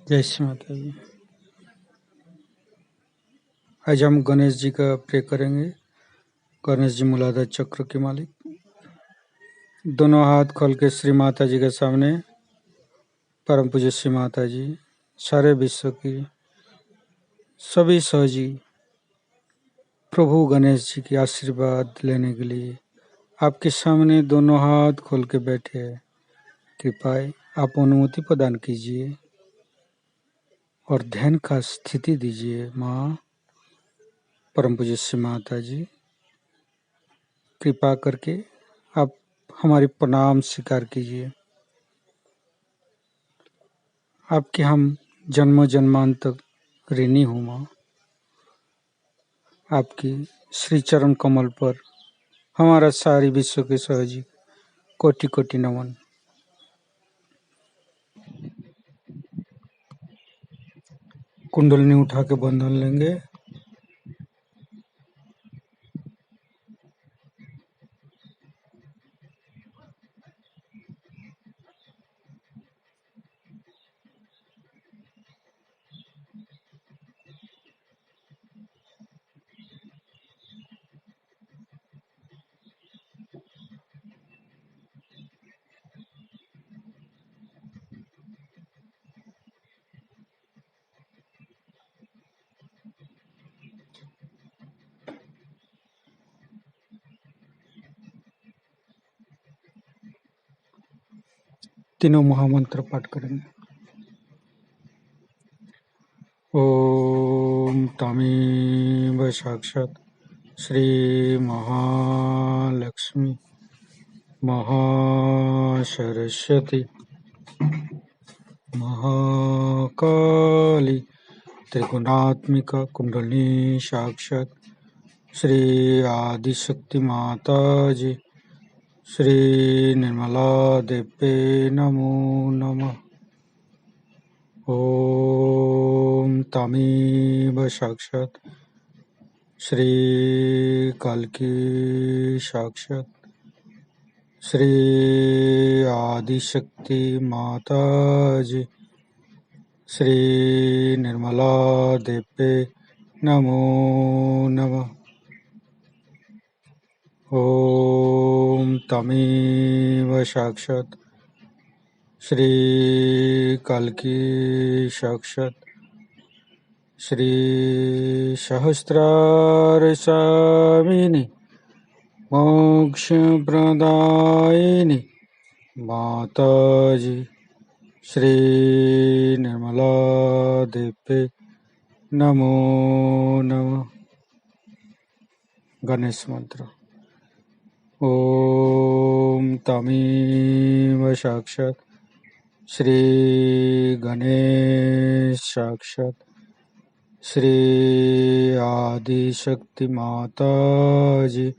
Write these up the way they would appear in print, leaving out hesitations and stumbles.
जय श्री माता जी। आज हम गणेश जी का प्रे करेंगे। गणेश जी मूलाधार चक्र के मालिक। दोनों हाथ खोल के श्री माता जी के सामने, परम पूज्य श्री माता जी, सारे विश्व की सभी सहजी प्रभु गणेश जी की आशीर्वाद लेने के लिए आपके सामने दोनों हाथ खोल के बैठे हैं। कृपया आप अनुमति प्रदान कीजिए और ध्यान का स्थिति दीजिए। माँ परम पूज्य श्री माता जी, कृपा करके आप हमारी प्रणाम स्वीकार कीजिए। आपके हम जन्म जन्मांतर ऋणी हूँ माँ। आपकी श्री चरण कमल पर हमारा सारी विश्व के सहजी कोटि कोटि नमन। कुंडलनी उठा के बंधन लेंगे। तीनों महामंत्र पाठ करेंगे। ओम तमेव साक्षात श्री महालक्ष्मी महासरस्वती महाकाली त्रिगुणात्मिका कुंडलिनी साक्षात श्री आदिशक्ति माता जी श्री निर्मला देवे नमो नमः। ओम तमेव साक्षात श्री कल्की साक्षात श्री आदिशक्ति माता जी श्री निर्मला देवे नमो नमः। ओम तमेव साक्षात श्री कल्की साक्षात श्री सहस्रार स्वामिनी मोक्ष प्रदायिनी माता जी श्री निर्मला देवे नमो नमः। गणेश मंत्र। ओम तमेव साक्षात श्री गणेश साक्षात श्री आदिशक्ति माता जी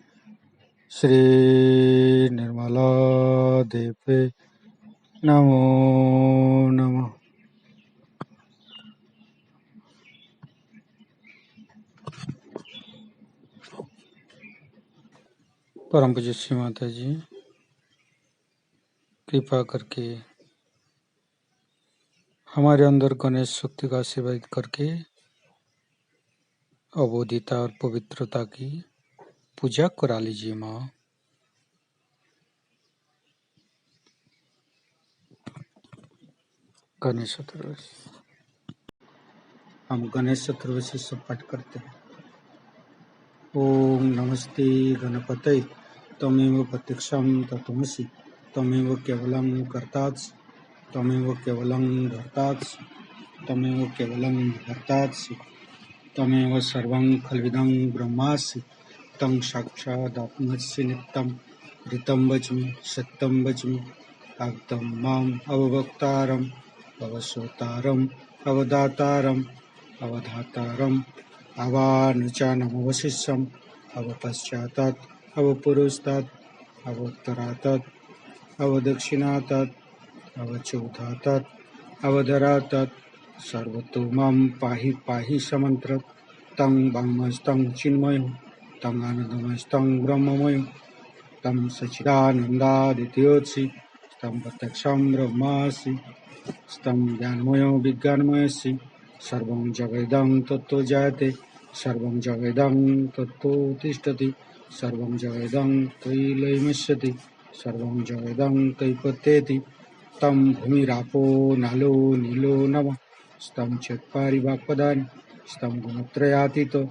श्री निर्मला देवे नमो नमः। परम पूज्य श्री माता जी, कृपा करके हमारे अंदर गणेश शक्ति का आशीर्वाद करके अबोधिता और पवित्रता की पूजा करा लीजिए माँ। गणेश चतुर्दशी। हम गणेश चतुर्दशी सब पाठ करते हैं। ओम नमस्ते गणपतये तमेव प्रत्यक्षं तत्त्वमसि तमेव केवलं कर्तासि तमेव केवलं धर्तासि तमेव केवलं भर्तासि तमेव सर्वं खल्विदं ब्रह्मासि तं साक्षादात्मस्य नित्यं ऋतं वच्मि सत्यं वच्मि आप्तं माम् अववक्तारम् अवसोतारम् अवदातारम् अवधातारम् अवानुचानमवशिष्यम् अवपश्चातात् अवपुरस्तात् अवोत्तरातात् अवदक्षिणातात् अवचौधातात् अवधरातात् सर्वतो मां पाहि पाहि समन्त्रत् तं वाङ्मस्तं चिन्मयं तं आनन्दमस्तं ब्रह्ममयं तं सच्चिदानन्दादित्योत्सि तं प्रत्यक्षं ब्रह्मासि स्तं ज्ञानमयो विज्ञानमयस्य सर्वं जगदं तत्त्वो जायते सर्वं जगदं तत्त्वो तिष्ठति सर्वं जगदं तैलमस्यति सर्वं जगदं तैपत्येति तं भूमिरापो नलो नीलो नमः स्तं चत्वारि वाक्पदानि स्तं गुणत्रयातीतो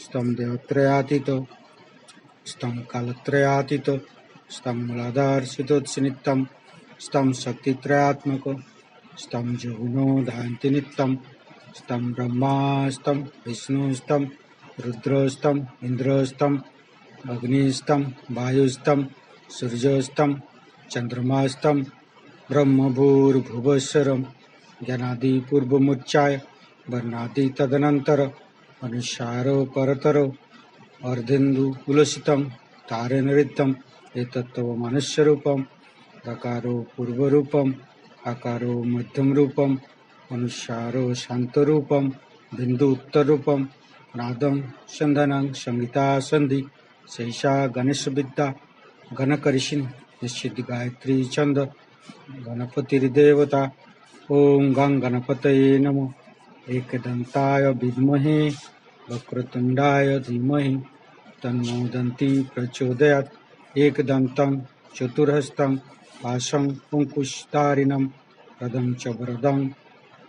स्तं देवत्रयातीतो स्तं कालत्रयातीतो स्तं मूलाधारसितोत्सनित्यं स्तं शक्तित्रयात्मको स्तं जगुनो धायन्ति नित्यं स्तं ब्रह्मा स्तं विष्णुस्तं रुद्रस्तं इन्द्रस्तं अग्निस्तं वायुस्तं सूर्यस्तं चन्द्रमास्तं ब्रह्मभूर्भुवस्सरं ज्ञानादिपूर्वमुच्चाय वर्णादि तदनन्तर अनुस्वारो परतरो अर्धेन्दुकुलसितं तारेण एतत्तव मनुष्यरूपं रकारो पूर्वरूपम् आकारो मध्यमरूपम् अनुस्वारो शान्तरूपं बिन्दु उत्तररूपं नादं सन्धानं संहिता सन्धि शैषा गणेशविद्या गणकरिषिन् निश्चित गायत्री छन्द गणपतिर्देवता ॐ गं गणपतये नमः एकदन्ताय विद्महे वक्रतुण्डाय धीमहि तन्नो दन्ती प्रचोदयात् एकदन्तं चतुर्हस्तं पाशं कुङ्कुशधारिणं पदं च वरदं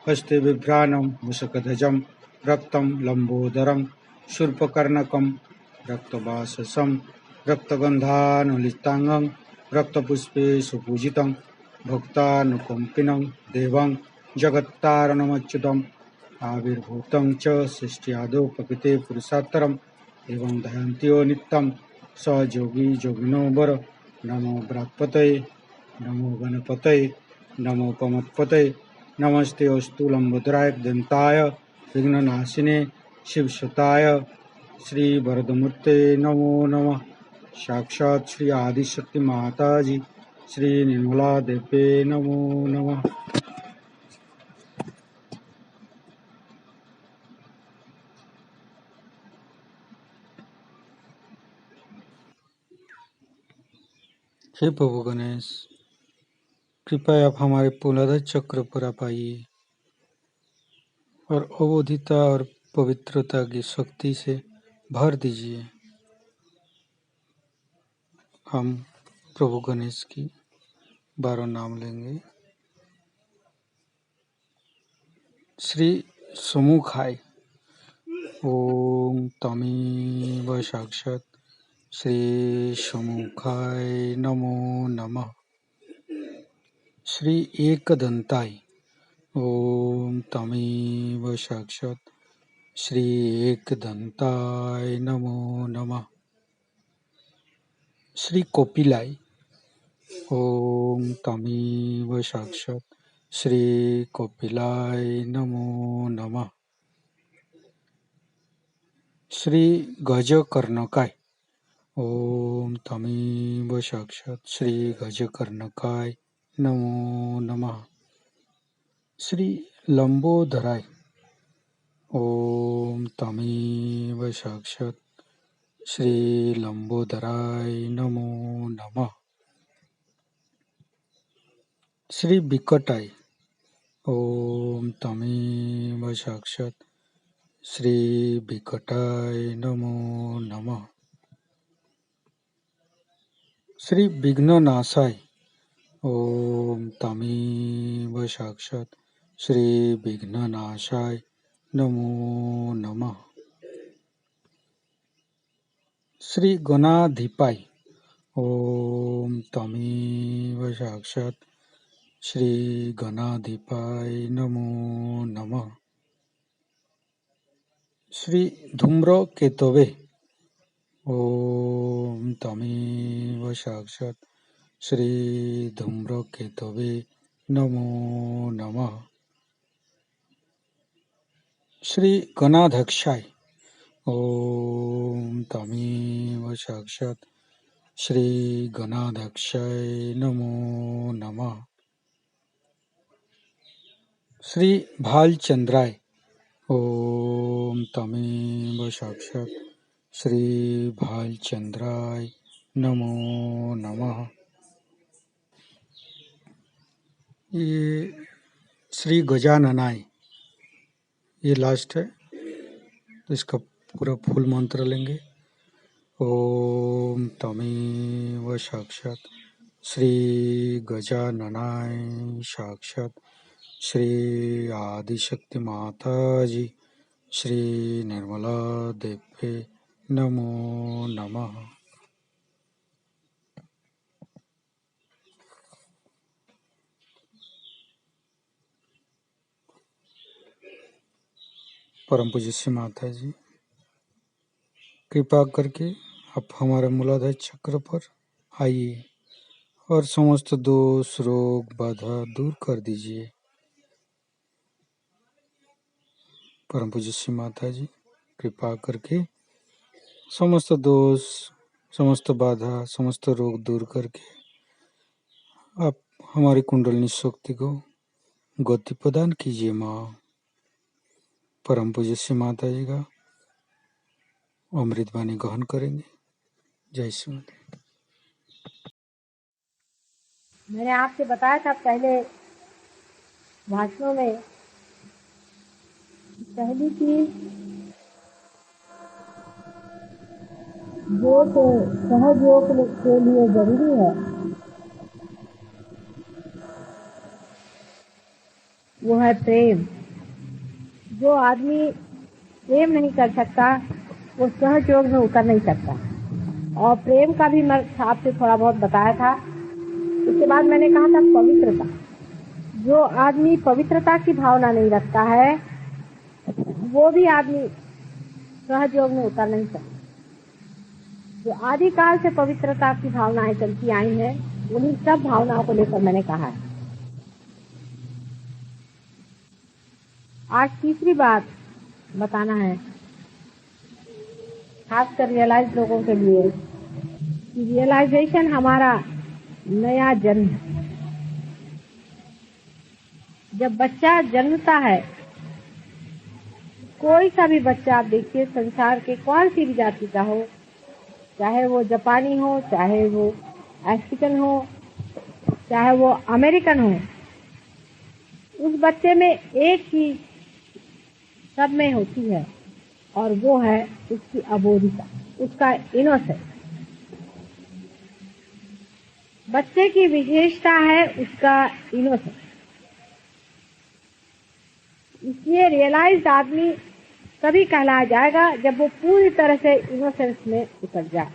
हस्ते बिभ्राणं मुषकध्वजं रक्तं लम्बोदरं शूर्पकर्णकं रक्तवाससं रक्तगन्धानुलिप्ताङ्गं रक्तपुष्पे सुपूजितं भक्तानुकम्पिनं देवं जगत्तारणमच्युतम् आविर्भूतं च सृष्ट्यादौ प्रकृते पुरुषात्तरम् एवं दहन्त्यो नित्यं स जोगी जोगिनो वर नमो बृहत्पतये नमो गणपतये नमो पमत्पतये नमस्ते अस्तु लंबोदराय दन्ताय विघ्ननाशिने शिवसुताय श्री वरदमूर्ते नमो नमः साक्षात् श्री आदिशक्ति माताजी श्री निर्मला देवे नमो नमः। हे प्रभु गणेश, कृपया आप हमारे मूलाधार चक्र पर आप आइए और अवोधिता और पवित्रता की शक्ति से भर दीजिए। हम प्रभु गणेश की 12 नाम लेंगे। श्री समुखाय ओम तमेव साक्षात् श्री समुखाय नमो नमः। श्री एकदंताय ओम तमेव साक्षात् श्री एकदंताय नमो नमः। श्री कोपिलाय ओम तमेव साक्षात् श्री कोपिलाय नमो नमः। श्री गजकर्णकाय ओम तमेव साक्षात् श्री गजकर्णकाय नमो नमः। श्री लंबोदराय ओम तमेव साक्षात् श्री लंबोदराय नमो नमः। श्री विकटाय ओम तमेव साक्षात् श्री विकटाय नमो नमः। श्री विघ्ननाशाय ओम तमेव साक्षात् श्री विघ्ननाशाय नमो नमः। श्री गणाधिपाय ओम तमेव साक्षात् श्री गणाधिपाय नमो नमः। श्री धूम्रकेतवे ओम तमेव साक्षात् श्री धूम्रकेतवे नमो नमः। श्री गणाध्यक्षाय ओम तमेव साक्षात् श्री गणाध्यक्षाय नमो नमः। श्री भालचंद्राय ओम तमेव साक्षात् श्री भालचंद्राय नमो नमः। ये श्री गजाननाय, ये लास्ट है, तो इसका पूरा फुल मंत्र लेंगे। ओम तमेव साक्षात् श्री गजाननाय साक्षात् श्री आदिशक्ति माता जी श्री निर्मला देवे नमो नमः। परम पूज्य श्री माता जी, कृपा करके आप हमारे मूलाधार चक्र पर आइए और समस्त दोष रोग बाधा दूर कर दीजिए। परम पूज्य श्री माता जी, कृपा करके समस्त दोष, समस्त बाधा, समस्त रोग दूर करके आप हमारी कुंडलिनी शक्ति को गति प्रदान कीजिए माँ। परम पूज्य श्री माता जी का अमृत वाणी ग्रहण करेंगे। जय श्री माता। मैंने आपसे बताया था पहले भाषणों में, पहली चीज जो तो सहयोग के लिए जरूरी है वो है प्रेम। जो आदमी प्रेम नहीं कर सकता वो सहयोग में उतर नहीं सकता। और प्रेम का भी मैं आपसे थोड़ा बहुत बताया था। उसके बाद मैंने कहा था पवित्रता। जो आदमी पवित्रता की भावना नहीं रखता है वो भी आदमी सहयोग में उतर नहीं सकता। जो आदिकाल से पवित्रता की भावनाएं चलती आई हैं, उन्हीं सब भावनाओं को लेकर मैंने कहा है। आज तीसरी बात बताना है, खासकर रियलाइज लोगों के लिए, कि रियलाइजेशन हमारा नया जन्म है। जब बच्चा जन्मता है, कोई सा भी बच्चा आप देखिए, संसार के कौन सी भी जाति का हो, चाहे वो जापानी हो, चाहे वो अफ्रीकन हो, चाहे वो अमेरिकन हो, उस बच्चे में एक चीज सब में होती है और वो है उसकी अबोधिता, उसका इनोसेंस। बच्चे की विशेषता है उसका इनोसेंस। इसलिए रियलाइज्ड आदमी तभी कहलाया जाएगा जब वो पूरी तरह से इनोसेंस में उतर जाए।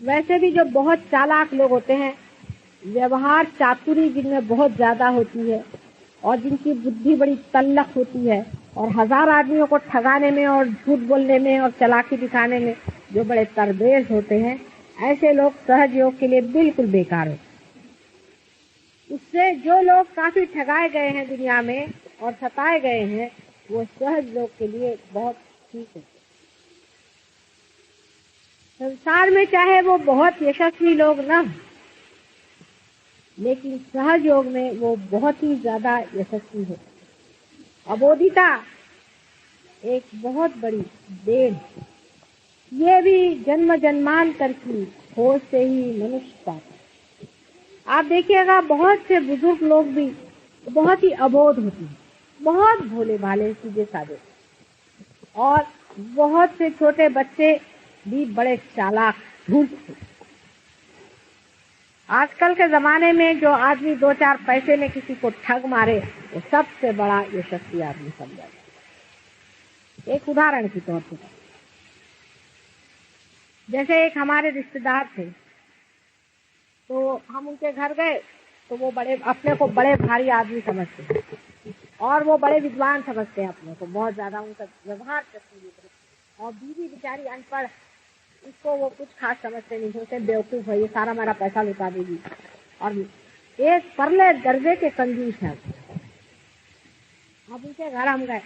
वैसे भी जो बहुत चालाक लोग होते हैं, व्यवहार चातुरी जिनमें बहुत ज्यादा होती है और जिनकी बुद्धि बड़ी तल्लख होती है और हजार आदमियों को ठगाने में और झूठ बोलने में और चालाकी दिखाने में जो बड़े तरबेज होते हैं, ऐसे लोग सहज योग के लिए बिल्कुल बेकार होते हैं। उससे जो लोग काफी ठगाए गए हैं दुनिया में और सताए गए हैं, वो सहज योग के लिए बहुत ठीक है। संसार में चाहे वो बहुत यशस्वी लोग न, लेकिन सहज योग में वो बहुत ही ज्यादा यशस्वी है। अबोधिता एक बहुत बड़ी देन, ये भी जन्म जन्मांतर की खोज से ही मनुष्य पाता है। आप देखिएगा बहुत से बुजुर्ग लोग भी बहुत ही अबोध होते हैं, बहुत भोले भाले सीधे साधे, और बहुत से छोटे बच्चे भी बड़े चालाक धूर्त। आजकल के जमाने में जो आदमी दो चार पैसे में किसी को ठग मारे, वो सबसे बड़ा यशस्वी आदमी समझा जाए। एक उदाहरण के तौर पर, जैसे एक हमारे रिश्तेदार थे, तो हम उनके घर गए तो वो बड़े अपने को बड़े भारी आदमी समझते हैं और वो बड़े विद्वान समझते हैं अपने को, बहुत ज्यादा उनका व्यवहार करते हैं। और बीवी बेचारी अनपढ़, इसको वो कुछ खास समझते नहीं, सोचते बेवकूफ है, ये सारा मेरा पैसा लुटा देगी। और एक परले दर्जे के कंजूस है। अब उनके घर हम गए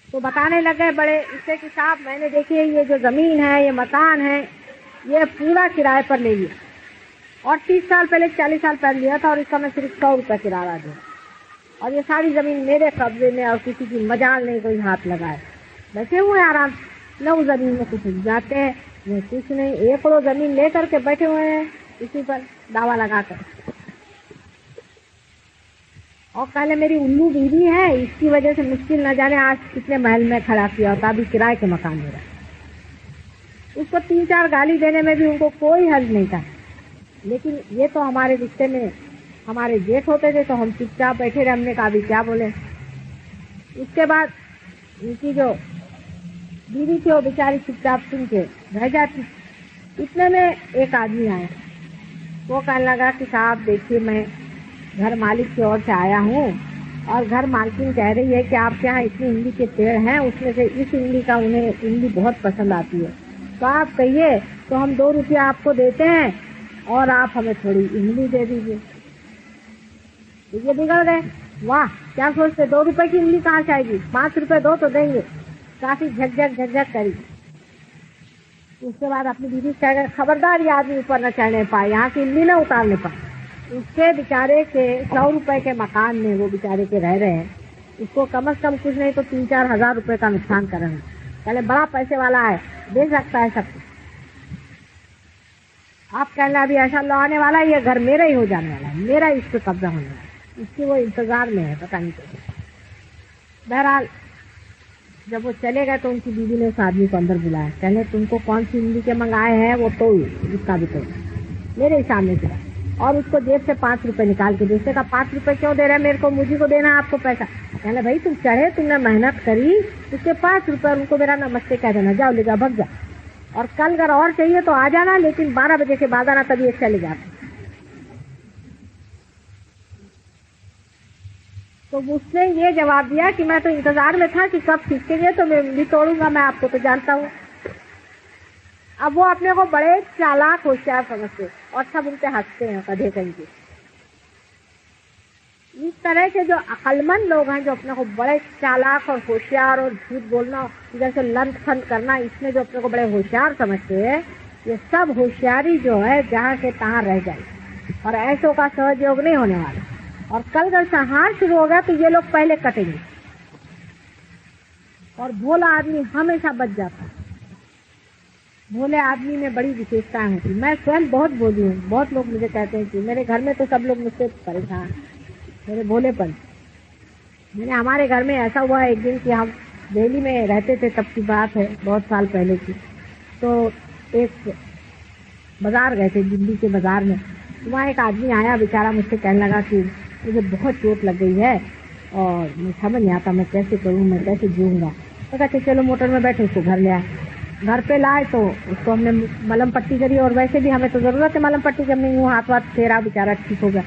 तो बताने लगे बड़े इससे कि साहब मैंने देखिए ये जो जमीन है, ये मकान है, ये पूरा किराए पर ले लिया और 30 साल पहले 40 साल पहले लिया था और इसका मैं सिर्फ 100 रुपये किराया दूँ, और ये सारी जमीन मेरे कब्जे में और किसी की मजाल नहीं कोई हाथ लगाए। बैठे हुए आराम, न उस जमीन में कुछ जाते हैं न कुछ नहीं, एकड़ों जमीन लेकर के बैठे हुए हैं इसी पर दावा लगाकर। और पहले मेरी उल्लू बीवी है, इसकी वजह से मुश्किल न जाने आज कितने महल में खड़ा किया होता, अभी किराए के मकान में रहा। उसको 3-4 गाली देने में भी उनको कोई हर्ज नहीं था, लेकिन ये तो हमारे रिश्ते में हमारे जेठ होते थे, तो हम चुपचाप बैठे रहे। हमने कहा अभी क्या बोले। उसके बाद उनकी जो बीवी थी वो बेचारी चुपचाप सुन के रह जाती। इतने में एक आदमी आया, वो कहने लगा कि साहब देखिए, मैं घर मालिक की ओर से आया हूँ और घर मालकिन कह रही है कि आपके यहाँ इतनी इमली के पेड़ हैं, उसमें से इस इमली का उन्हें इमली बहुत पसंद आती है, तो आप कहिए तो हम 2 रुपया आपको देते हैं और आप हमें थोड़ी इमली दे दीजिए। तो ये बिगड़ गए, वाह क्या सोचते, 2 रुपए की इमली कहाँ से आएगी, 5 रुपए दो तो देंगे। काफी झकझक करी। उसके बाद अपनी दीदी से कह, खबरदार ये आदमी ऊपर न चढ़ने पाए, यहाँ की इमली न उतारने पाए। उसके बेचारे के 100 रुपए के मकान में वो बेचारे के रह रहे हैं, उसको कम से कम कुछ नहीं तो 3-4 हजार रुपए का नुकसान कर रहे हैं। पहले बड़ा पैसे वाला है, दे सकता है सब कुछ। आप कहना अभी ऐसा लो आने वाला है, ये घर मेरा ही हो जाने वाला है, मेरा इस पे कब्जा होने वाला है। इसकी वो इंतजार में है, पता नहीं कैसे। बहरहाल जब वो चले गए तो उनकी बीवी ने उस आदमी को अंदर बुलाया, कहने तुमको कौन सी इमली के मंगाए हैं वो तो जिसका भी तो मेरे ही सामने गिरा, और उसको जेब से 5 रुपए निकाल के दूसरे का 5 रुपए क्यों दे रहे हैं मेरे को, मुझे को देना है आपको पैसा। कहना भाई तुम चढ़े, तुमने मेहनत करी, उसके 5 रुपए और उनको मेरा नमस्ते कह देना, जाओ ले जाओ भग जा, और कल अगर और चाहिए तो आ जाना, लेकिन 12 बजे के बाद आना, तभी ये चले जाते। तो उसने ये जवाब दिया कि मैं तो इंतजार में था कि कब सीखेंगे तो मैं भी तोड़ूंगा, मैं आपको तो जानता हूँ। अब वो अपने को बड़े चालाक होशियार समझते और सब उनसे हंसते हैं, कधे कहीं के। इस तरह के जो अक्लमंद लोग हैं, जो अपने को बड़े चालाक और होशियार और झूठ बोलना, जैसे लंच फंड करना, इसमें जो अपने को बड़े होशियार समझते हैं, ये सब होशियारी जो है जहाँ के तहाँ रह जाए और ऐसों का सहयोग नहीं होने वाला। और कल अगर संहार शुरू होगा तो ये लोग पहले कटेंगे और भोला आदमी हमेशा बच जाता है। भोले आदमी में बड़ी विशेषताएं होती। मैं स्वयं बहुत भोली हूँ, बहुत लोग मुझे कहते हैं कि मेरे घर में तो सब लोग मुझसे परेशान मेरे भोलेपन। मैंने हमारे घर में ऐसा हुआ एक दिन कि हम दिल्ली में रहते थे, तब की बात है, बहुत साल पहले की। तो एक बाजार गए थे, दिल्ली के बाजार में। वहाँ एक आदमी आया, बेचारा मुझसे कहने लगा कि मुझे बहुत चोट लग गई है और मुझे समझ नहीं आता मैं कैसे करूँ, मैं कैसे जीऊँगा। तो कहते चलो मोटर में बैठे, उसको घर ले आए। घर पे लाए तो उसको हमने मलम पट्टी करी, और वैसे भी हमें तो जरूरत है मलम पट्टी करने, यूँ हाथ वाथ फेरा, बेचारा ठीक हो गया।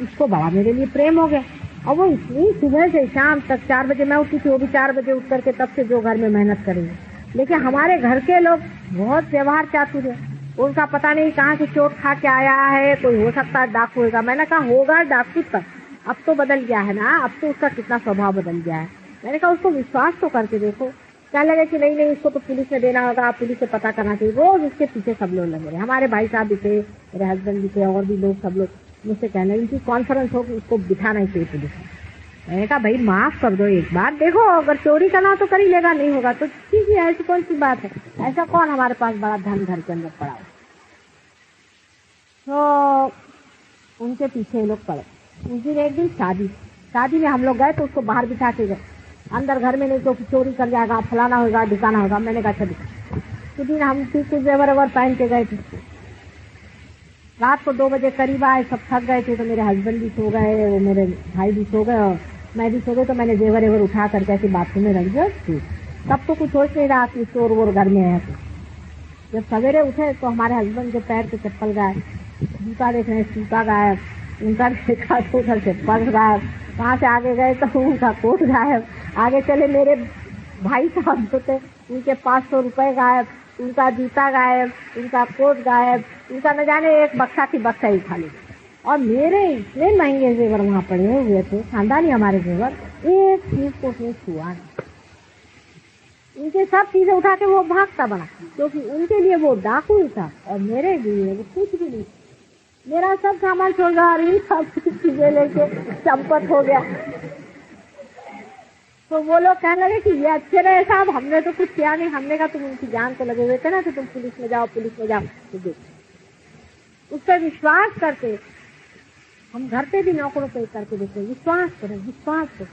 उसको बड़ा मेरे लिए प्रेम हो गया। और वो इतनी सुबह से शाम तक 4 बजे मैं उठी थी, वो भी 4 बजे उठ करके तब से जो घर में मेहनत करेंगे। लेकिन हमारे घर के लोग बहुत व्यवहार चातुर है, उनका पता नहीं कहाँ से चोट खा के आया है, कोई हो सकता है डाकू होगा। मैंने कहा होगा डाकू तक, अब तो बदल गया है ना, अब तो उसका कितना स्वभाव बदल गया है। मैंने कहा उसको विश्वास तो करके देखो। क्या लगे कि नहीं इसको तो पुलिस में देना होगा, पुलिस से पता करना चाहिए। रोज उसके पीछे सब लोग लगे रहे, हमारे भाई साहब भी थे, मेरे हस्बैंड भी थे, और भी लोग, सब लोग मुझसे कहने इनकी कॉन्फ्रेंस हो कि उसको बिठाना ही चाहिए पुलिस में। मैंने कहा भाई माफ कर दो एक बार, देखो अगर चोरी करना तो कर ही लेगा, नहीं होगा तो ठीक है, ऐसी कौन सी बात है, ऐसा कौन हमारे पास बड़ा धन घर के अंदर पड़ा है। तो उनके पीछे लोग पड़े। उस दिन एक दिन शादी में हम लोग गए तो उसको बाहर बिठा के गए, अंदर घर में नहीं तो चोरी कर जाएगा, फलाना होगा, ढिकाना होगा। मैंने कहा चलिए। उस दिन हम ठीक कुछ जेवर पहन के गए थे। रात को 2 बजे करीब आए, सब थक गए थे, तो मेरे हस्बैंड भी सो गए, वो मेरे भाई भी सो गए और मैं भी सो गई। तो मैंने जेवर उठा करके ऐसे बाथरूम में रख दिया। तब तो कुछ सोच नहीं रहा कि चोर वोर घर में है। तो जब सवेरे उठे तो हमारे हस्बैंड के पैर के चप्पल गायब, जूता देख रहे हैं जूता गायब, उनका देखा तो उधर से पर्स गायब, वहाँ से आगे गए तो उनका कोट गायब, आगे चले मेरे भाई साहब जो थे उनके 500 रुपए गायब, उनका जूता गायब, उनका कोट गायब, उनका न जाने एक बक्सा की बक्सा ही खाली। और मेरे इतने महंगे जेवर वहाँ पड़े हुए थे, खानदानी हमारे जेवर, एक चीज को उसने छुआ नहीं। उनके सब चीजें उठा के वो भागता बना, क्योंकि उनके लिए वो डाकू ही था और मेरे लिए वो कुछ भी नहीं। मेरा सब सामान छोड़ गया और इन सब चीजें लेके चंपत हो गया। तो वो लोग कहने लगे कि ये अच्छे रहे साहब, हमने तो कुछ किया नहीं। हमने कहा तुम उनकी जान तो लगे हुए थे ना, तो तुम पुलिस में जाओ, पुलिस में जाओ। तो उस पर विश्वास करते, हम घर पे भी नौकरों पे करके देखते, विश्वास करो, विश्वास करो।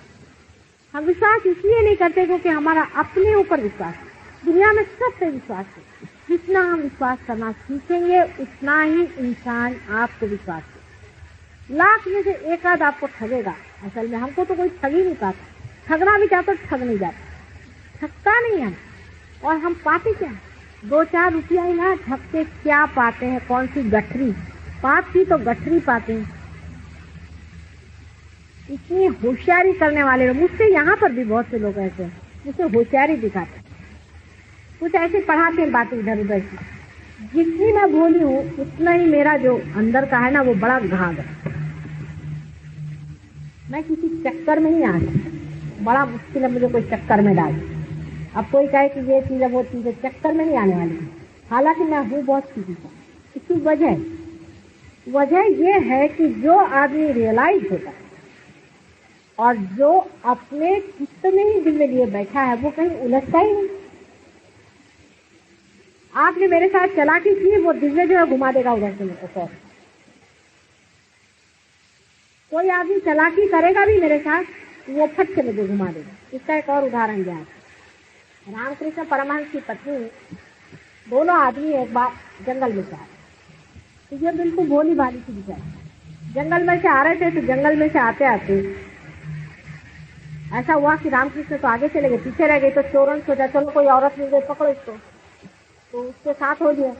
हम विश्वास इसलिए नहीं करते क्योंकि हमारा अपने ऊपर विश्वास है। दुनिया में सब पे विश्वास है। जितना हम विश्वास करना सीखेंगे उतना ही इंसान आपको विश्वास करेगा। लाख में से एक आध आपको ठगेगा। असल में हमको तो कोई ठग ही नहीं पाता। ठगना भी चाहता तो ठग नहीं जाता, ठगता नहीं हम। और हम पाते क्या? 2-4 रुपया ही ना, ठग के क्या पाते हैं? कौन सी गठरी? पाप की तो गठरी पाते हैं। इतनी होशियारी करने वाले लोग, मुझसे यहाँ पर भी बहुत से लोग ऐसे हैं, मुझसे होशियारी दिखाते, कुछ ऐसे पढ़ाते हैं बातें इधर उधर की। जितनी मैं भोली हूँ उतना ही मेरा जो अंदर का है ना वो बड़ा घाघ है। मैं किसी चक्कर में नहीं आ सकती, बड़ा मुश्किल है मुझे कोई चक्कर में डाल। अब कोई कहे कि ये चीज है वो चीज है, चक्कर में नहीं आने वाली। हालांकि मैं हूँ बहुत सीधी सा। इसकी वजह ये है कि जो आदमी रियलाइज होता है और जो अपने चित्त में ही दिल में लिए बैठा है वो कहीं उलझता ही नहीं। आपने मेरे साथ चालाकी की, वो दिव्य जो है घुमा देगा उधर से मेरे को। कोई आदमी चालाकी करेगा भी मेरे साथ, वो फट से मुझे घुमा देगा। इसका एक और उदाहरण दिया। रामकृष्ण परमहंस की पत्नी, दोनों आदमी एक बार जंगल में से आए। तो ये बिल्कुल भोली भाली सी बेचारी जंगल में से आ रहे थे। तो जंगल में से आते आते ऐसा हुआ कि रामकृष्ण तो आगे चले गए, पीछे रह गए। तो चोरों ने सोचा चलो कोई औरत मिल गई, पकड़ो इसको। तो उसके साथ हो गया।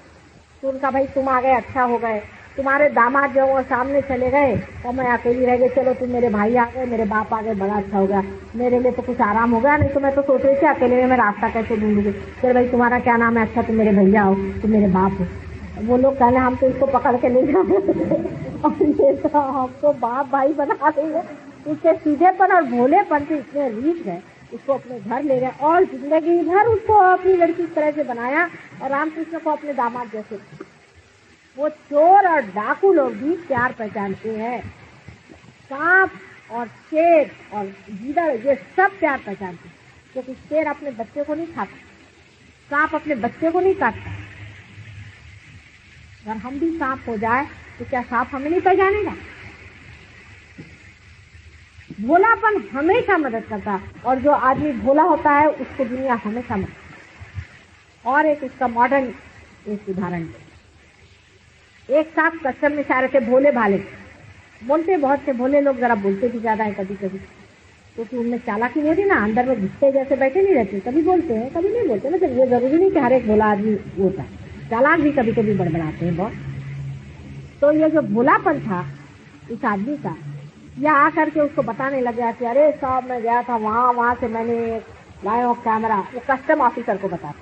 तो उनका भाई तुम आ गए, अच्छा हो गए। तुम्हारे दामाद जो वो सामने चले गए और मैं अकेली रह गई। चलो तुम मेरे भाई आ गए, मेरे बाप आ गए, बड़ा अच्छा हो गया। मेरे लिए तो कुछ आराम हो गया, नहीं तो मैं तो सोच रही थी अकेले में मैं रास्ता कैसे ढूंढूंगी। चल भाई तुम्हारा क्या नाम है? अच्छा तुम मेरे भैया हो, तुम मेरे बाप हो। वो लोग कहने हम तो इसको पकड़ के ले जाएंगे और ये तो हमको बाप भाई बना देंगे। उसके सीधेपन और भोलेपन से इतने रीच है, उसको अपने घर ले गए और जिंदगी भर उसको अपनी लड़की की तरह से बनाया और रामकृष्ण को अपने दामाद जैसे। वो चोर और डाकू लोग भी प्यार पहचानते हैं। सांप और शेर और गीदड़ ये सब प्यार पहचानते हैं, क्योंकि शेर अपने बच्चे को नहीं खाता, सांप अपने बच्चे को नहीं काटता। अगर हम भी सांप हो जाए तो क्या सांप हमें नहीं पहचानेगा? भोलापन हमेशा मदद करता है और जो आदमी भोला होता है उसको दुनिया हमेशा मदद। और एक उसका मॉडर्न एक उदाहरण, एक सांप कस्टम में सारे थे, भोले भाले बोलते बहुत से। भोले लोग जरा बोलते भी ज्यादा है कभी कभी, क्योंकि उनमें चालाकी नहीं होती ना, अंदर में घुसते जैसे बैठे नहीं रहते। कभी बोलते हैं कभी नहीं बोलते। मतलब ये जरूरी नहीं कि हर एक भोला आदमी होता है, चालाक भी कभी कभी बड़बड़ाते हैं बहुत। तो ये जो भोलापन था इस आदमी का, या आकर के उसको बताने लग गया कि अरे साहब मैं गया था वहां से मैंने लाया हूँ कैमरा। वो कस्टम ऑफिसर को बताता,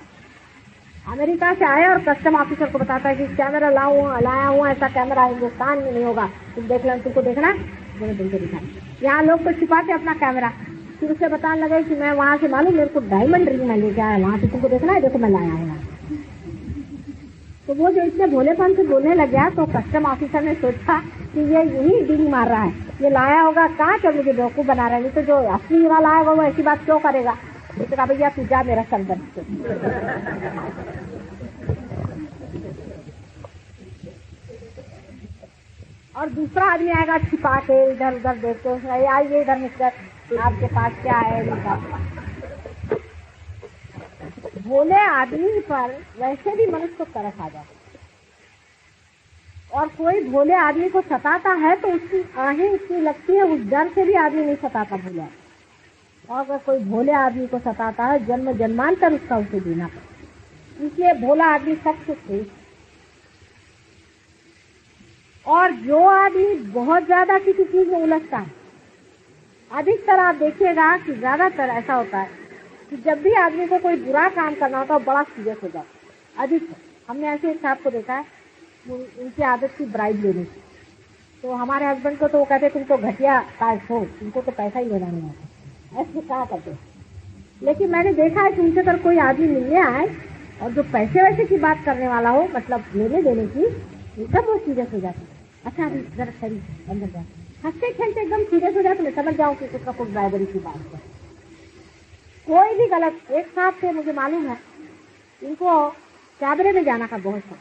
अमेरिका से आया और कस्टम ऑफिसर को बताता है कि कैमरा लाया हुआ, ऐसा कैमरा हिंदुस्तान में नहीं होगा, तुम देख लो, तुमको देखना है, तुमको दिखा। यहाँ लोग तो छिपाते अपना कैमरा। फिर उसे बताने लगे कि मैं वहां से मालूम मेरे को डायमंड रिंग में लेके आया, वहां से तुमको देखना है, देखो मैं लाया हूँ। तो वो जो इतने भोलेपन से बोलने लग गया तो कस्टम ऑफिसर ने सोचा कि ये यही डील मार रहा है, ये लाया होगा कहाँ तो मुझे बेवकूफ बना रहा है, नहीं तो जो असली हीरा लाया होगा वो ऐसी बात क्यों करेगा। तो कहा भैया तू जा मेरा सर दर्द से। और दूसरा आदमी आएगा छिपा के इधर उधर देखते हुए, आइए इधर मिस्टर आपके पास क्या है। भोले आदमी पर वैसे भी मनुष्य को तरस आ जाता, और कोई भोले आदमी को सताता है तो उसकी आहें इतनी लगती है, उस डर से भी आदमी नहीं सताता भोला। और अगर कोई भोले आदमी को सताता है जन्म जन्मांतर उसका उसे देना पड़ता। इसलिए भोला आदमी सबसे श्रेष्ठ। और जो आदमी बहुत ज्यादा किसी चीज में उलझता है, अधिकतर आप देखिएगा कि ज्यादातर ऐसा होता है कि जब भी आदमी को कोई बुरा काम करना होता है बड़ा सीरियस हो जाता है। अधिकतर हमने ऐसे एक साहब को देखा है, उनकी आदत थी ब्राइब लेने की। तो हमारे हस्बैंड को तो वो कहते तुम तो घटिया कास्ट हो, तुमको तो पैसा ही लेना नहीं आता, ऐसे कहा करते। लेकिन मैंने देखा है कि उनसे अगर कोई आदमी मिलने आए और जो पैसे वैसे की बात करने वाला हो, मतलब लेने देने की, एकदम वो सीरियस हो जाती है। अच्छा अभी जरा खड़ी अंदर जा, हंसते खेलते एकदम सीरियस हो जाते, मैं समझ जाऊँ कि कुछ ना कुछ ड्राइवरी की बात है। कोई भी गलत, एक साहब से मुझे मालूम है इनको कैबरे में जाना का बहुत शौक,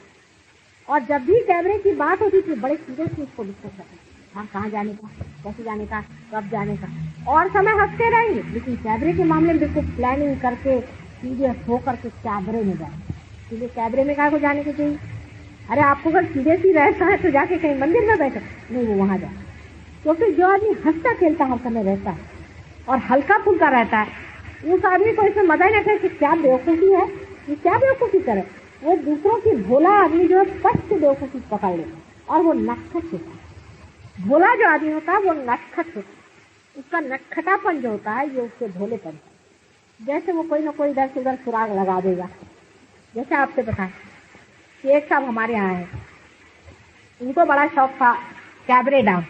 और जब भी कैमरे की बात होती थी बड़े सीरियसली उसको डिस्कस करते, हाँ कहाँ जाने का, कैसे जाने का, कब जाने का, और समय हंसते रहेंगे, लेकिन कैमरे के मामले में बिल्कुल प्लानिंग करके सीरियस होकर के कैमरे में जाए। इसलिए कैमरे में कहाँ को जाने के चाहिए? अरे आपको अगर सीरियस ही रहता है तो जाके कहीं मंदिर में बैठो, नहीं वो वहां जाए। क्योंकि जो आदमी हंसता खेलता हर समय रहता है और हल्का फुल्का रहता है, उस आदमी को इसमें मजा ही नहीं आता कि क्या बेवकूफी है, ये क्या बेवकूफी करे। वो दूसरों की भोला आदमी जो है पट से बेवकूफी पकड़ लेता और वो नटखट होता है। भोला जो आदमी होता है वो नटखट होता है, उसका नटखटापन जो होता है ये उसके भोलेपन है। जैसे वो कोई ना कोई इधर से उधर सुराग लगा देगा। जैसे आपसे बताएं कि एक साहब हमारे यहाँ है, उनको बड़ा शौक था कैबरे डांस।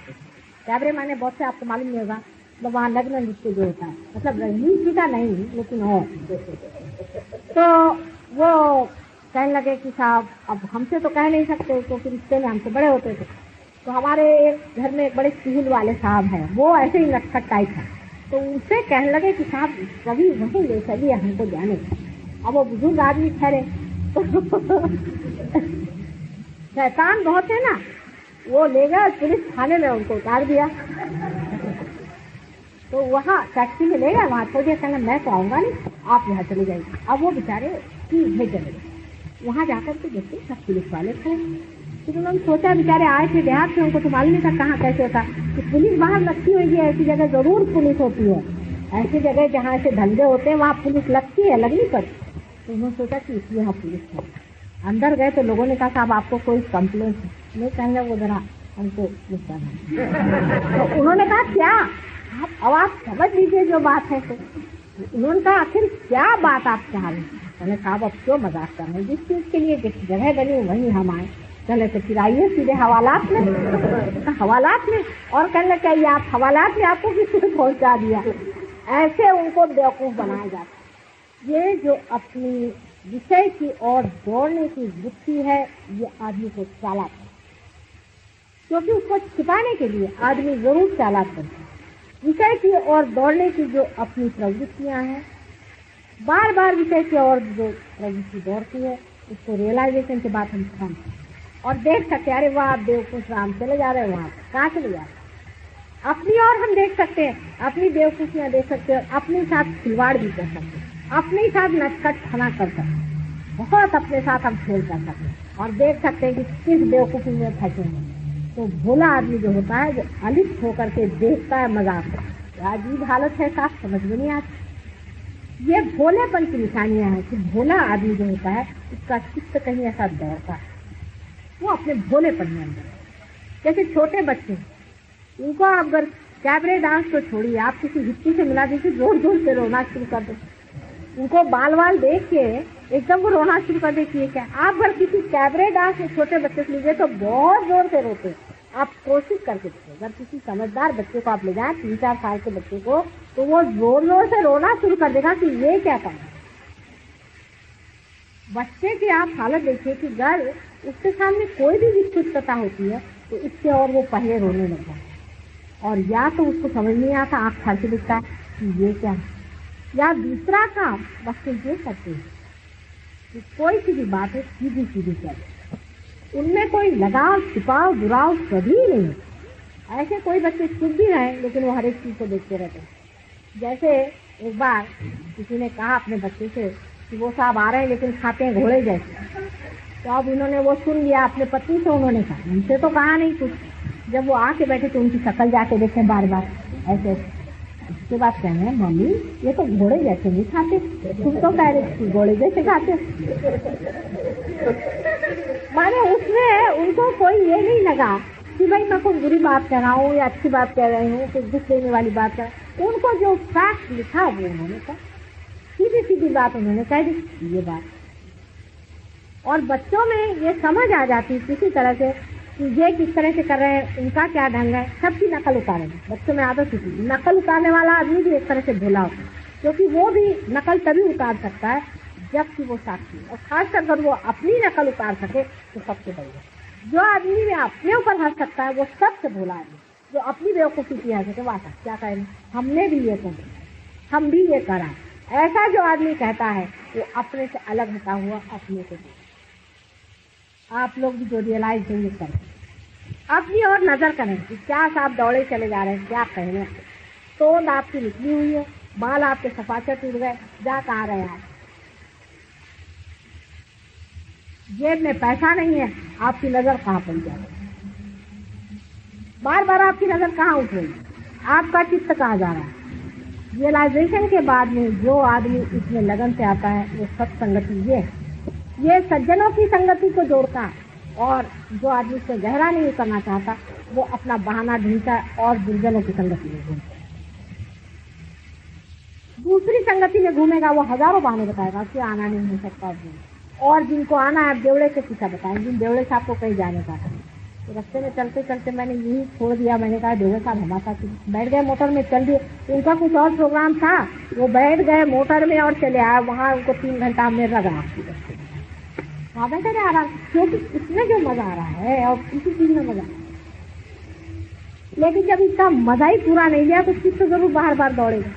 कैबरे माने बहुत से आपको मालूम नहीं होगा, मतलब वहाँ लग्न नृत्य जो होता है, मतलब रंगीन जी का नहीं लेकिन और। तो वो कहने लगे कि साहब अब हमसे तो कह नहीं सकते क्योंकि रिश्ते में हमसे बड़े होते थे। तो हमारे एक घर में एक बड़े सिविल वाले साहब हैं, वो ऐसे ही नटखट टाइप है, तो उनसे कहने लगे कि साहब कभी वहीं ले चलिए हमको जाने। अब वो बुजुर्ग आदमी ठहरे शैतान बहुत है ना, वो ले गया पुलिस थाने में उनको उतार दिया। तो वहाँ टैक्सी में ले गया, वहाँ छोड़ दिया, कहना मैं तो आऊंगा नहीं, आप यहाँ चले जाइए। अब वो बेचारे सीधे चले गए, वहाँ जाकर के देखते सब पुलिस वाले थे। फिर उन्होंने सोचा बेचारे आए थे देहात से, उनको तो मालूम नहीं था कहाँ कैसे होता। तो पुलिस बाहर लगती हुई है, ऐसी जगह जरूर पुलिस होती है, ऐसी जगह जहाँ ऐसे धंधे होते हैं वहाँ पुलिस लगती है, लगनी पड़ती। तो उन्होंने सोचा कि इसलिए यहाँ पुलिस है। अंदर गए तो लोगों ने कहा साहब आपको कोई कंप्लेंट है? नहीं, कहने वो जरा हमको गुस्सा है। तो उन्होंने कहा क्या अब आप समझ लीजिए जो बात है। तो उन्होंने कहा आखिर क्या बात आप चाह रहे हैं? मैंने कहा अब क्यों मजाक कर रहे हैं, जिस चीज के लिए जिस जगह बनी वहीं हम आए, चले तो फिर आइए सीधे हवालात में। हवालात में, और कहने लगे क्या आप हवालात में आपको किसी ने पहुंचा दिया। ऐसे उनको बेवकूफ बनाया जाता है। ये जो अपनी विषय की ओर दौड़ने की वृत्ति है, ये आदमी को चालाक है, क्योंकि उसको छिपाने के लिए आदमी जरूर चालाक बनता है। विषय की ओर दौड़ने की जो अपनी प्रवृत्तियां हैं, बार बार विषय की ओर जो प्रवृत्ति दौड़ती है, उसको रियलाइजेशन के बाद हम समझते और देख सकते हैं, अरे वाह बेवकूफ राम चले जा रहे हैं, वहां कहाँ चले जा रहे हैं। अपनी ओर हम देख सकते हैं, अपनी बेवकूफियां देख सकते हैं, अपने साथ खिलवाड़ भी कर सकते हैं, अपने साथ नटखट खाना कर सकते हैं, बहुत अपने साथ हम खेल कर सकते हैं और देख सकते हैं कि किस बेवकूफी में फंसे हैं। तो भोला आदमी जो होता है वो अलिप्त होकर के देखता है मजाक। अजीब हालत है, साफ समझ में नहीं आती। ये भोलेपन की निशानियां हैं कि भोला आदमी जो होता है उसका चित्त कहीं ऐसा दौड़ता है, वो अपने भोलेपन में अंदर। जैसे छोटे बच्चे, उनको अगर कैबरे डांस को छोड़िए, आप किसी हिस्ट्री से मिला दीजिए, जोर जोर से रोना शुरू कर दो, उनको बाल वाल देख के एकदम वो रोना शुरू कर देती है। क्या आप अगर किसी कैबरे डांस में छोटे बच्चे से लीजिए तो बहुत जोर से रोते। आप कोशिश करके देखिए, अगर किसी समझदार बच्चे को आप ले जाएं, 3-4 साल के बच्चे को, तो वो जोर जोर से रोना शुरू कर देगा कि ये क्या करना। बच्चे की आप हालत देखिए कि अगर उसके सामने कोई भी विक्षिप्तता होती है तो इससे और वो पहले रोने लगता है, और या तो उसको समझ नहीं आता, आँख फाड़ के दिखता है कि ये क्या है, या दूसरा काम बच्चे ये करते हैं कि कोई सी भी बात है सीधी सीधी चले, उनमें कोई लगाव छिपाव दुराव कभी नहीं। ऐसे कोई बच्चे चुप भी रहे लेकिन वो हर एक चीज को देखते रहते हैं। जैसे एक बार किसी ने कहा अपने बच्चे से कि वो साहब आ रहे हैं लेकिन खाते हैं घोड़े जैसे। तो अब इन्होंने वो सुन लिया अपने पत्नी से, उन्होंने कहा, उनसे तो कहा नहीं कुछ। जब वो आके बैठे तो उनकी शक्ल जाके देखे बार बार ऐसे, उसके बाद कह रहे हैं मम्मी ये तो घोड़े जैसे नहीं खाते, तुम तो कह रहे घोड़े जैसे खाते। माने उसमें उनको कोई ये नहीं लगा कि भाई मैं कोई बुरी बात कह रहा हूँ या अच्छी बात कह रही हूँ, कुछ दुख देने वाली बात कर। उनको जो फैक्ट लिखा वो उन्होंने कहा, सीधी सीधी बात उन्होंने कह दी ये बात। और बच्चों में ये समझ आ जाती है किसी तरह से कि ये किस तरह से कर रहे हैं, उनका क्या ढंग है, सबकी नकल उतारेंगे। बच्चों में आदत होती है, नकल उतारने वाला आदमी भी एक तरह से भोला होता है, क्योंकि वो भी नकल तभी उतार सकता है जबकि वो साक्षी, और खासकर अगर वो अपनी नकल उतार सके तो सबसे बढ़िया। जो आदमी में अपने ऊपर हंस सकता है वो सबसे भोला आदमी, जो अपनी बेवकूफी की हंस सके, वाह क्या कहें हमने भी ये कहा, हम भी ये करा। ऐसा जो आदमी कहता है वो अपने से अलग हटा हुआ अपने को आप लोग भी जो रियलाइज होंगे करें, अपनी और नजर करें कि क्या आप दौड़े चले जा रहे हैं, क्या पहने, तोंद आपकी निकली हुई है, बाल आपके सफाचट उड़ गए, जा कहाँ रहे आप, जेब में पैसा नहीं है, आपकी नजर कहाँ पड़ जा रही है, बार बार आपकी नजर कहाँ उठ रही है, आपका चित्त कहाँ जा रहा है। रियलाइजेशन के बाद में जो आदमी इसमें लगन से आता है वो सत्संगति ये सज्जनों की संगति को जोड़ता है, और जो आदमी से गहरा नहीं करना चाहता वो अपना बहाना ढूंढता है और दुर्जनों की संगति में घूमता है। दूसरी संगति में घूमेगा वो हजारों बहाने बताएगा कि आना नहीं हो सकता, और जिनको आना है देवड़े के पीछा बताएंगे, जिन देवड़े साहब को कहीं जाने का है। तो रास्ते में चलते चलते मैंने यही छोड़ दिया, मैंने कहा देवड़े साहब हमारे साथ बैठ गए मोटर में, चल दिए, उनका कुछ और प्रोग्राम था, वो बैठ गए मोटर में और चले आए, वहाँ उनको 3 घंटा हमने रगा वहाँ बैठे रहे आराम, क्योंकि इसमें जो मजा आ रहा है और किसी चीज में मजा, लेकिन जब इसका मजा ही पूरा नहीं लिया तो चित्त जरूर बार बार दौड़ेगा।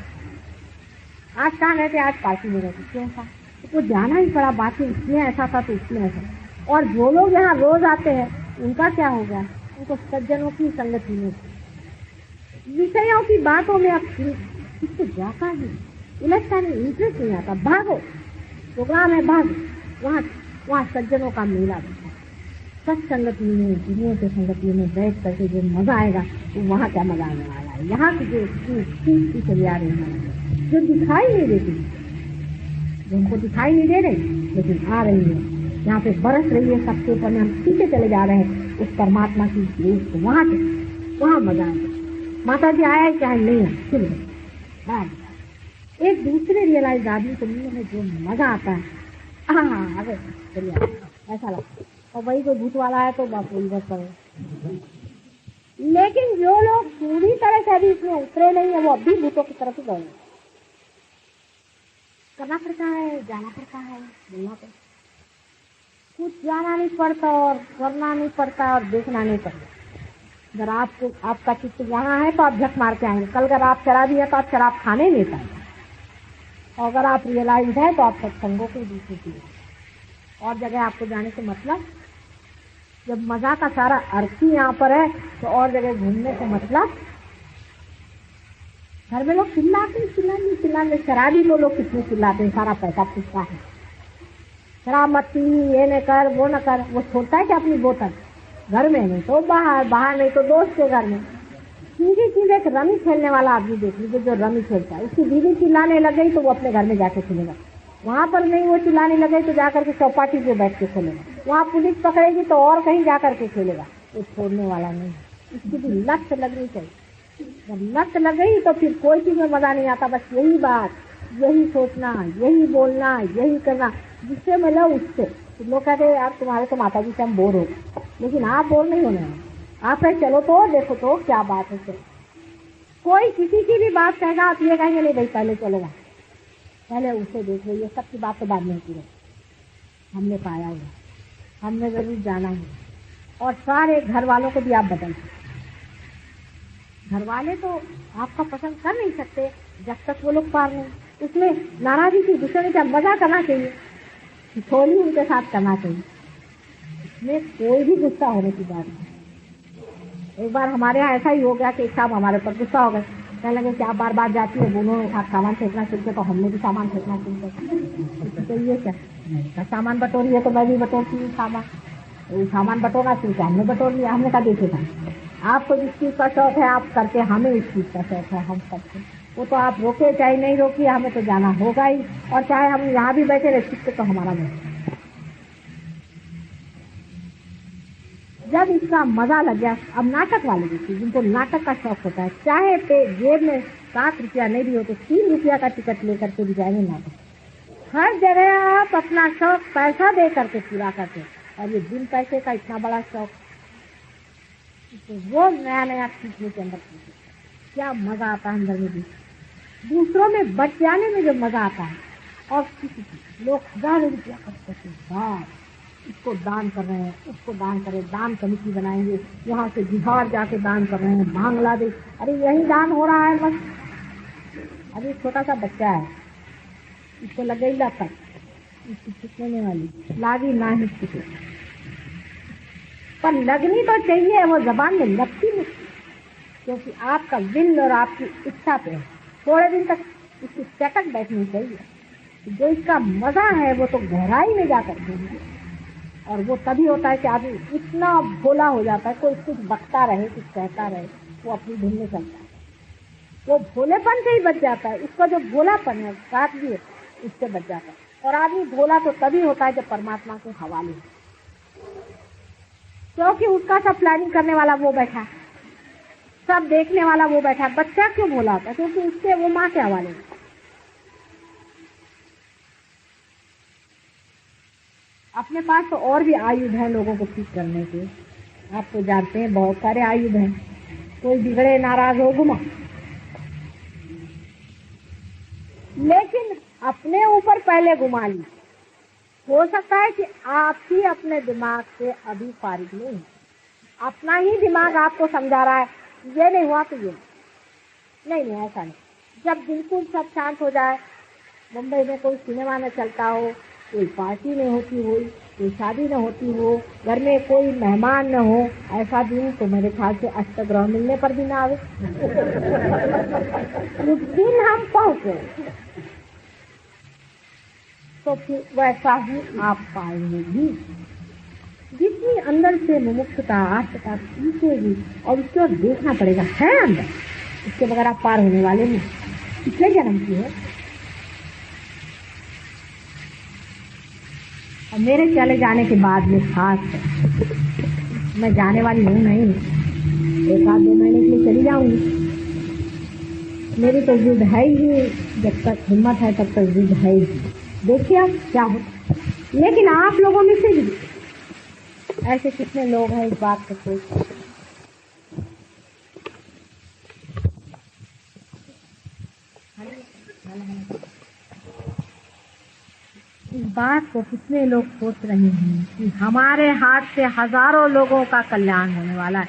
आज कहाँ गए थे, आज पार्टी में गए थे, क्यों था, तो जाना ही पड़ा, बाकी उसमें ऐसा था तो उसमें ऐसा। और जो लोग यहाँ रोज आते हैं उनका क्या हो गया, उनको सज्जनों की संगति में, विषयों की बातों में अब किसको जाता ही उलझता नहीं, इंटरेस्ट नहीं आता, भागो प्रोग्राम है भागो, वहाँ सज्जनों का मेला बैठा, सत्संगति में, दुनिया के संगति में बैठ करके जो मजा आएगा वो वहाँ क्या मजा आने वाला है। यहाँ की जो चीज चली आ रही है जो दिखाई नहीं देती, जो हमको दिखाई नहीं दे रही लेकिन आ रही है, यहाँ पे बरस रही है सबके ऊपर में, हम पीछे चले जा रहे हैं उस परमात्मा की देश को, वहाँ मजा आएगा। माता जी आया चाहे नहीं है, फिर एक दूसरे रियलाइज आदमी को मिलने में जो मजा आता है, हाँ अरे चलिए ऐसा लगता है, और वही कोई भूत वाला है तो बाप इधर करो। लेकिन जो लोग पूरी तरह से अभी इसमें उतरे नहीं है वो अभी भूतों की तरफ ही गए, करना पड़ता है, जाना पड़ता है, बोलना पड़ता, कुछ जाना नहीं पड़ता और करना नहीं पड़ता और देखना नहीं पड़ता। अगर आपको आपका चित्त यहाँ है तो आप झक मार के आएंगे, कल अगर आप शराबी है तो आप शराब खाने नहीं पाएंगे, और अगर आप रियलाइज है तो आप सत्संगों को दूसरी चीज और जगह आपको जाने से मतलब, जब मजा का सारा अर्थ ही यहाँ पर है तो और जगह घूमने से मतलब। घर में लोग चिल्लाते, शराबी लोग कितने चिल्लाते हैं, सारा पैसा पूछता है, शराब मत पी, ये न कर वो न कर, वो छोड़ता है कि अपनी बोतल घर में नहीं तो बाहर नहीं तो दोस्त के घर में। सीधी चीज एक रमी खेलने वाला आदमी देख लीजिए, जो रमी खेलता है उसकी दीदी चिल्लाने लग गई तो वो अपने घर में जाके खेलेगा, वहां पर नहीं वो चिल्लाने लगे तो जाकर के चौपाटी पे बैठ के खेलेगा, वहाँ पुलिस पकड़ेगी तो और कहीं जाकर के खेलेगा, वो छोड़ने वाला नहीं। इसकी भी लत लगनी चाहिए, जब लत लग गई तो फिर कोई चीज में मजा नहीं आता, बस यही बात, यही सोचना, यही बोलना, यही करना, जिससे मिला उससे। तो लोग कहते हैं यार तुम्हारे तो माता जी से हम बोर हो गए, लेकिन आप बोर नहीं होने, आप कहे चलो तो देखो तो क्या बात है। कोई किसी की भी बात कहेगा आप ये कहेंगे नहीं भाई पहले चलेगा, पहले उसे देख लो, ये सबकी बात तो बाद में होती है, हमने पाया हुआ, हमने जरूर जाना है। और सारे घर वालों को भी आप बदल, घर वाले तो आपका पसंद कर नहीं सकते जब तक वो लोग पार नहीं, उसमें नाराजगी की गुस्से में जब मजा करना चाहिए, थोड़ी उनके साथ करना चाहिए, इसमें कोई भी गुस्सा होने की बात नहीं। एक बार हमारे यहाँ ऐसा ही हो गया कि एक साहब हमारे ऊपर गुस्सा हो गए, कहने लगे कि आप बार बार जाती है, उन्होंने सामान फेंकना शुरू किया तो हमने भी सामान फेंकना शुरू किया, तो ये क्या सामान बटोरी है तो मैं भी बटोरती हूँ सामान बटोरना शुरू किया, हमने बटोर लिया, हमने कहा देखे था आपको जिस चीज का शौक है आप करके, हमें इस चीज का शौक है हम करते, वो तो आप रोके चाहे नहीं रोकिए, हमें तो जाना होगा ही, और चाहे हम यहाँ भी बैठे रहे चित्त तो हमारा नहीं। जब इसका मजा लग गया, अब नाटक वाले देखिए जिनको नाटक का शौक होता है, चाहे जेब में 7 रुपया नहीं भी हो तो 3 रुपया का टिकट लेकर के भी जाएंगे नाटक। हर जगह आप अपना शौक पैसा दे करके पूरा करते, और ये बिन पैसे का इतना बड़ा शौक, तो रोज नया नया सीखने के अंदर क्या मजा आता है अंदर में भी, दूसरों में बच जाने में जो मजा आता है। और किसी लोग 1000 रुपया खर्च करते, इसको दान कर रहे हैं, उसको दान कर रहे हैं, दान कमेटी बनाएंगे, यहाँ से बिहार जाके दान कर रहे हैं, बांग्लादेश, अरे यही दान हो रहा है बस। अभी छोटा सा बच्चा है, इसको लग गई लत, इसकी छूटने वाली लागी ना ही छूटे, पर लगनी तो चाहिए, वो जबान में लगती नहीं, क्योंकि आपका दिल और आपकी इच्छा पे थोड़े दिन तक इसकी चटक बैठनी चाहिए। जो इसका मजा है वो तो गहराई में जाकर देंगे, और वो तभी होता है कि आदमी इतना भोला हो जाता है, कोई कुछ बकता रहे कुछ कहता रहे, वो अपनी धुन में चलता है, वो भोलेपन से ही बच जाता है। उसका जो भोलापन है सादगी है, उससे बच जाता है। और आदमी भोला तो तभी होता है जब परमात्मा के हवाले है, क्योंकि उसका सब प्लानिंग करने वाला वो बैठा, सब देखने वाला वो बैठा। बच्चा क्यों भोला होता है? क्योंकि उससे वो माँ के हवाले है। अपने पास तो और भी आयुध हैं लोगों को ठीक करने के, आप तो जानते हैं बहुत सारे आयुध हैं। कोई बिगड़े नाराज हो घुमा, लेकिन अपने ऊपर पहले घुमा ली। हो सकता है कि आप ही अपने दिमाग से अभी फारिग नहीं, अपना ही दिमाग आपको समझा रहा है ये नहीं हुआ तो ये नहीं, ऐसा नहीं। जब बिल्कुल सब शांत हो जाए, मुंबई में कोई सिनेमा न चलता हो, कोई पार्टी नहीं होती हो, कोई शादी न होती हो, घर में कोई मेहमान न हो, ऐसा दिन तो मेरे ख्याल से अष्टग्रह मिलने पर भी ना आवे। उस दिन हम पहुंचे तो फिर वैसा ही आप पाएंगे भी। जितनी अंदर से मुमुक्षुता आत्मता सीखेगी, और उसको देखना पड़ेगा है अंदर, इसके बगैर आप पार होने वाले नहीं। पिछले जन्म की है। और मेरे चले जाने के बाद में खास है, मैं जाने वाली हूँ नहीं, 1-2 महीने के लिए चली जाऊंगी। मेरी तो जिद है ही, जब तक हिम्मत है तब तक जिद है ही। देखिए आप क्या होता। लेकिन आप लोगों में से भी ऐसे कितने लोग हैं इस बात को सोच, इस बात को कितने लोग सोच रहे हैं कि हमारे हाथ से हजारों लोगों का कल्याण होने वाला है।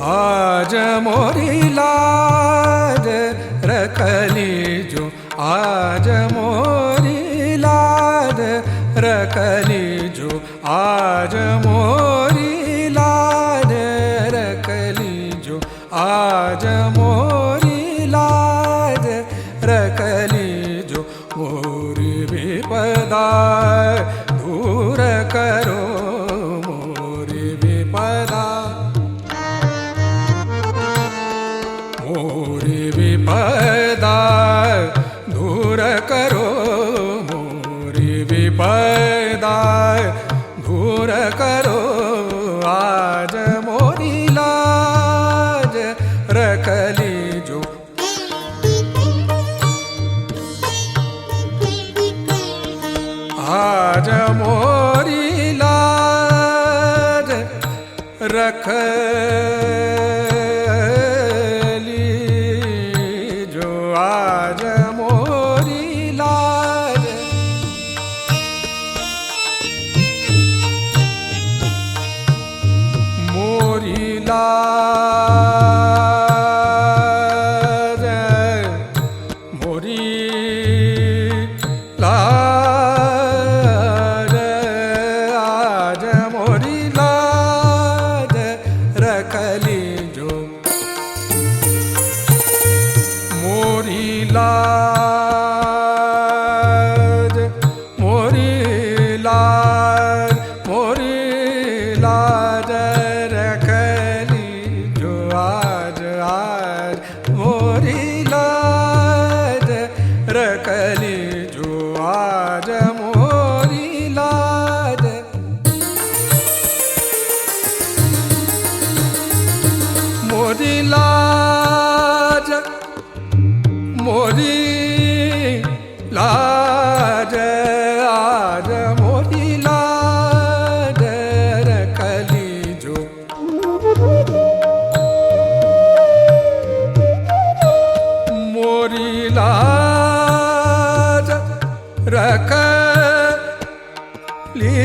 आज मोरी लाज रखली जो, आज मोरी लाज रखली जो, आज मोरी लाज रखली जो, आज मोरी लाज रखली जो। मोरी विपदा दूर करो, मोरी विपदा, मोरी विपदा दूर करो, मोरी विपदा दूर करो। आज मोरी लाज रखली जो, आज मोरी लाज रखली जो, आज मोरी लाज लाज मोरी लाज आज मोरी लाज रखली जो मोरी लाज मोरी लाज मोरी लाज रखली जो आज आज मोरी लाज रखली जो आज मोरी लाज मोरी लाज मोरी लाज आज मोरी लाज रखली जो मोरी लाज रखली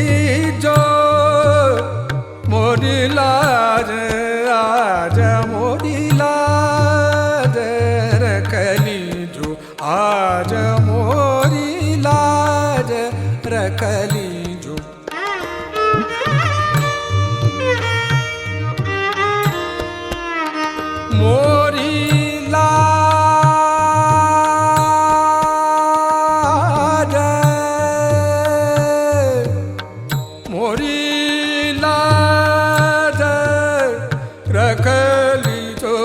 जो मोरी लाज आज मोरी लाज रखली जो आज मोरी लाज रखली जो मोरी लाज मोरी लाज रखली जो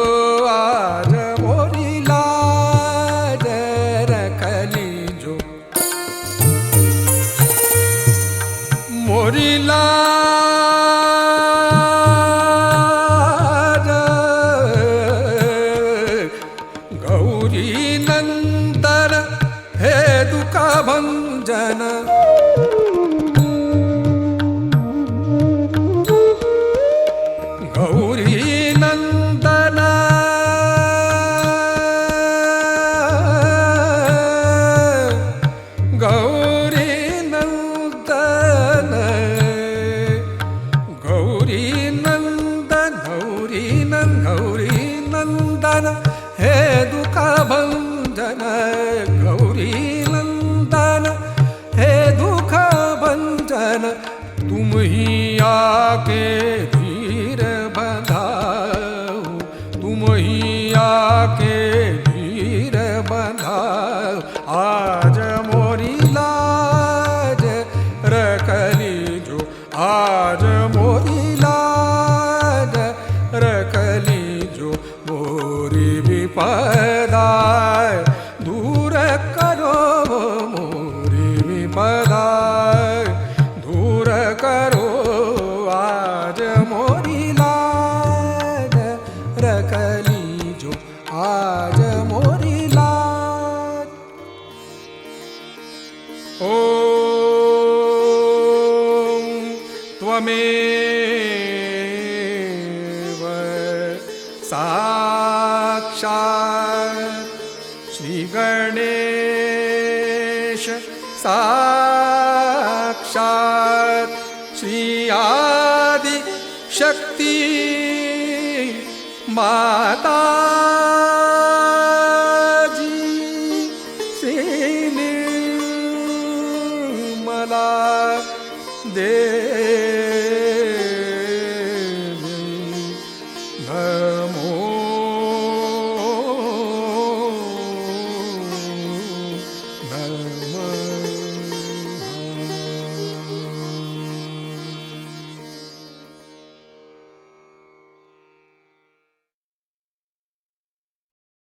आज मोरी लाज रखली जो मोरी लाज गौरी नंदन हे दुख भंजन गौरी नंदन गौरी नंदन गौरी नंदन गौरी गौरी नंदन हे दुख भंजन गौरी नंदन हे दुख भंजन तुम ही आके धीर बंधाओ तुम ही आके धीर बंधाओ आज मोरी लाज रखली जो आज मोरी लाज रखली जो मोरी विपदा दूर करो मोरी विपदा दूर करो आज मोरी लाज रखली जो आज मोरी लाज ओम त्वमेव साक्षात् श्री गणेश साक्षात् श्री आदि शक्ति माता